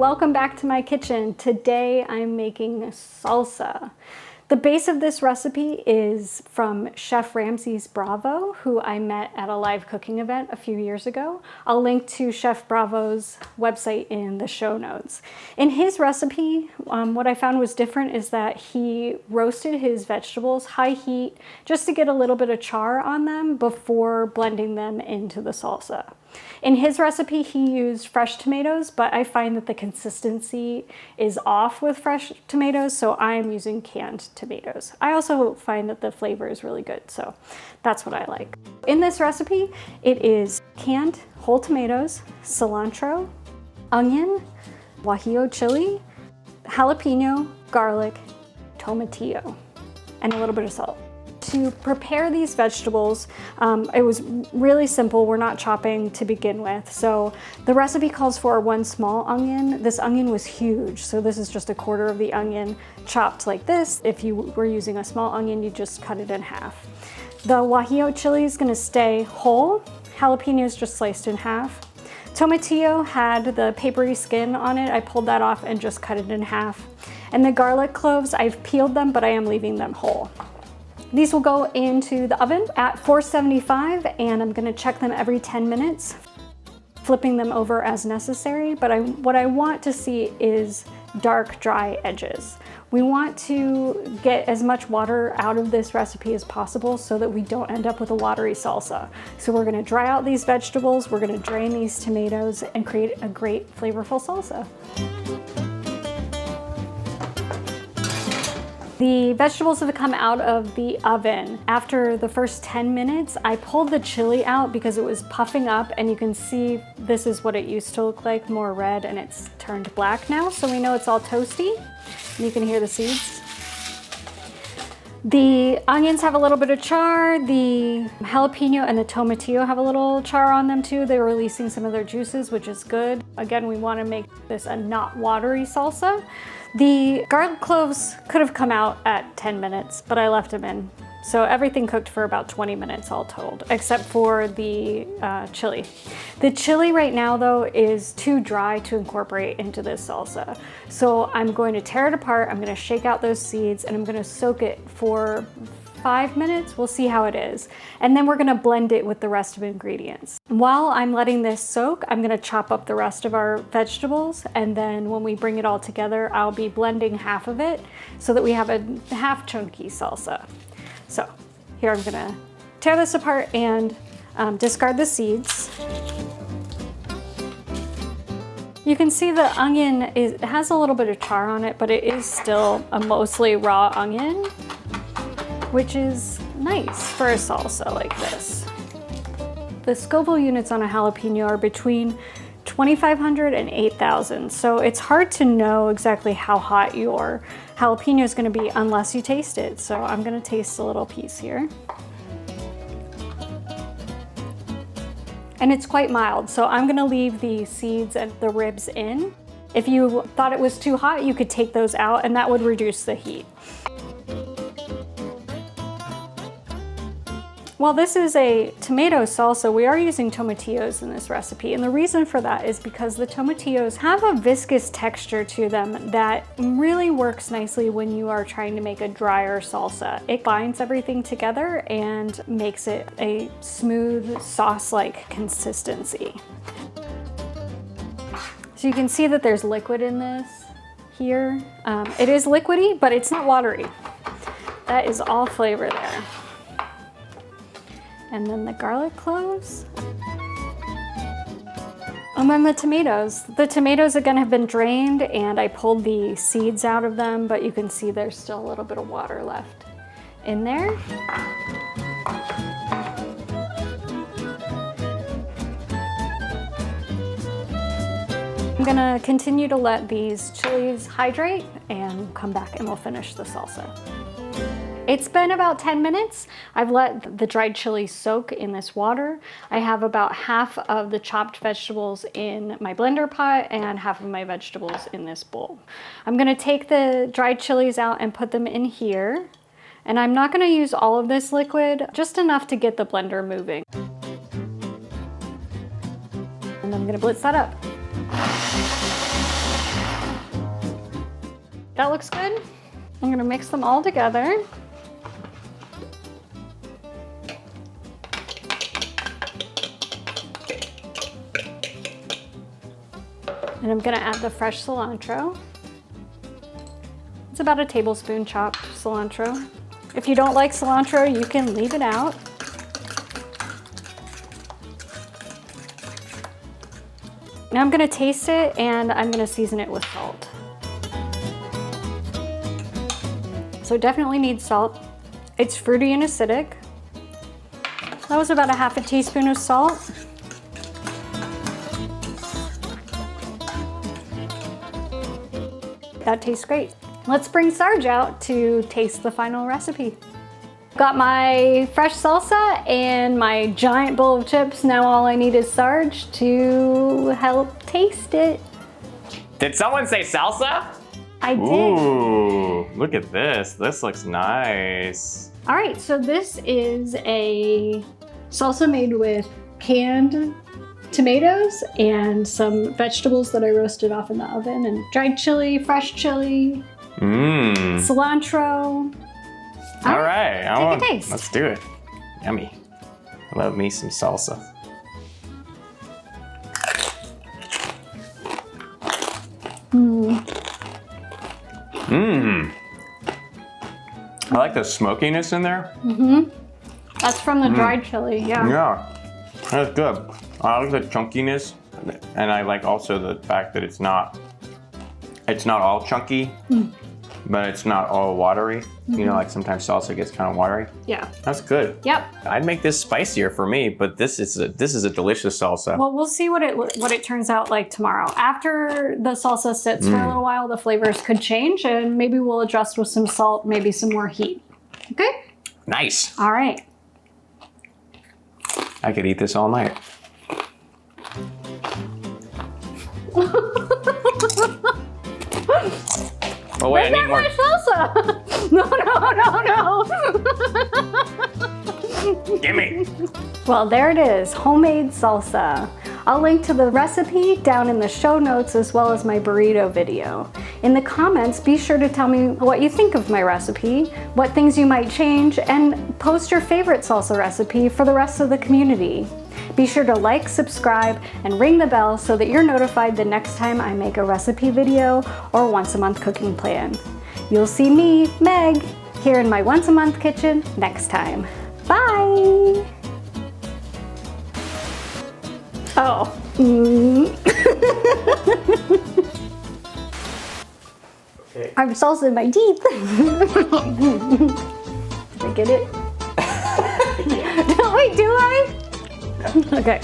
welcome back to my kitchen. Today I'm making salsa. The base of this recipe is from Chef Ramsay's Bravo, who I met at a live cooking event a few years ago. I'll link to Chef Bravo's website in the show notes. In his recipe, what I found was different is that he roasted his vegetables high heat just to get a little bit of char on them before blending them into the salsa. In his recipe, he used fresh tomatoes, but I find that the consistency is off with fresh tomatoes, so I am using canned tomatoes. I also find that the flavor is really good, so that's what I like. In this recipe, it is canned whole tomatoes, cilantro, onion, guajillo chili, jalapeno, garlic, tomatillo, and a little bit of salt. To prepare these vegetables, it was really simple. We're not chopping to begin with. So the recipe calls for 1 small onion. This onion was huge, so this is just 1/4 of the onion chopped like this. If you were using a small onion, you just cut it in half. The guajillo chili is gonna stay whole. Jalapenos just sliced in half. Tomatillo had the papery skin on it. I pulled that off and just cut it in half. And the garlic cloves, I've peeled them, but I am leaving them whole. These will go into the oven at 475, and I'm gonna check them every 10 minutes, flipping them over as necessary. But what I want to see is dark, dry edges. We want to get as much water out of this recipe as possible so that we don't end up with a watery salsa. So we're gonna dry out these vegetables, we're gonna drain these tomatoes, and create a great flavorful salsa. The vegetables have come out of the oven. After the first 10 minutes, I pulled the chili out because it was puffing up, and you can see this is what it used to look like, more red, and it's turned black now, so we know it's all toasty. And you can hear the seeds. The onions have a little bit of char. The jalapeno and the tomatillo have a little char on them too. They're releasing some of their juices, which is good. Again, we want to make this a not watery salsa. The garlic cloves could have come out at 10 minutes, but I left them in. So everything cooked for about 20 minutes all told, except for the chili. The chili right now though is too dry to incorporate into this salsa. So I'm going to tear it apart, I'm gonna shake out those seeds, and I'm gonna soak it for 5 minutes. We'll see how it is. And then we're gonna blend it with the rest of the ingredients. While I'm letting this soak, I'm gonna chop up the rest of our vegetables, and then when we bring it all together, I'll be blending half of it so that we have a half chunky salsa. So here I'm gonna tear this apart and discard the seeds. You can see the onion it has a little bit of char on it, but it is still a mostly raw onion, which is nice for a salsa like this. The Scoville units on a jalapeno are between 2,500 and 8,000, so it's hard to know exactly how hot your jalapeno is going to be unless you taste it. So I'm going to taste a little piece here. And it's quite mild, so I'm going to leave the seeds and the ribs in. If you thought it was too hot, you could take those out, and that would reduce the heat. While this is a tomato salsa, we are using tomatillos in this recipe, and the reason for that is because the tomatillos have a viscous texture to them that really works nicely when you are trying to make a drier salsa. It binds everything together and makes it a smooth sauce-like consistency. So you can see that there's liquid in this here. It is liquidy, but it's not watery. That is all flavor there. And then the garlic cloves. And then the tomatoes. The tomatoes again have been drained, and I pulled the seeds out of them, but you can see there's still a little bit of water left in there. I'm gonna continue to let these chilies hydrate and come back and we'll finish the salsa. It's been about 10 minutes. I've let the dried chili soak in this water. I have about half of the chopped vegetables in my blender pot and half of my vegetables in this bowl. I'm gonna take the dried chilies out and put them in here. And I'm not gonna use all of this liquid, just enough to get the blender moving. And I'm gonna blitz that up. That looks good. I'm gonna mix them all together. And I'm gonna add the fresh cilantro. It's about a tablespoon chopped cilantro. If you don't like cilantro, you can leave it out. Now I'm gonna taste it and I'm gonna season it with salt. So it definitely needs salt. It's fruity and acidic. That was about a half a teaspoon of salt. That tastes great. Let's bring Sarge out to taste the final recipe. Got my fresh salsa and my giant bowl of chips. Now all I need is Sarge to help taste it. Did someone say salsa? I did. Ooh, look at this. This looks nice. All right, so this is a salsa made with canned tomatoes and some vegetables that I roasted off in the oven, and dried chili, fresh chili, cilantro. All right, take a taste. Let's do it. Yummy. I love me some salsa. I like the smokiness in there. That's from the dried chili, yeah. Yeah, that's good. I like the chunkiness, and I like also the fact that it's not all chunky, but it's not all watery. You know, like sometimes salsa gets kind of watery. Yeah. That's good. Yep. I'd make this spicier for me, but this is a delicious salsa. Well, we'll see what it turns out like tomorrow. After the salsa sits for a little while, the flavors could change, and maybe we'll adjust with some salt, maybe some more heat. Okay? Nice. All right. I could eat this all night. Oh wait, I need more. My salsa! No. Gimme. Well, there it is, homemade salsa. I'll link to the recipe down in the show notes as well as my burrito video. In the comments, be sure to tell me what you think of my recipe, what things you might change, and post your favorite salsa recipe for the rest of the community. Be sure to like, subscribe, and ring the bell so that you're notified the next time I make a recipe video or once a month cooking plan. You'll see me, Meg, here in my once a month kitchen next time. Bye! Oh. Okay. I have salsa in my teeth. Did I get it? Wait, do I? Okay.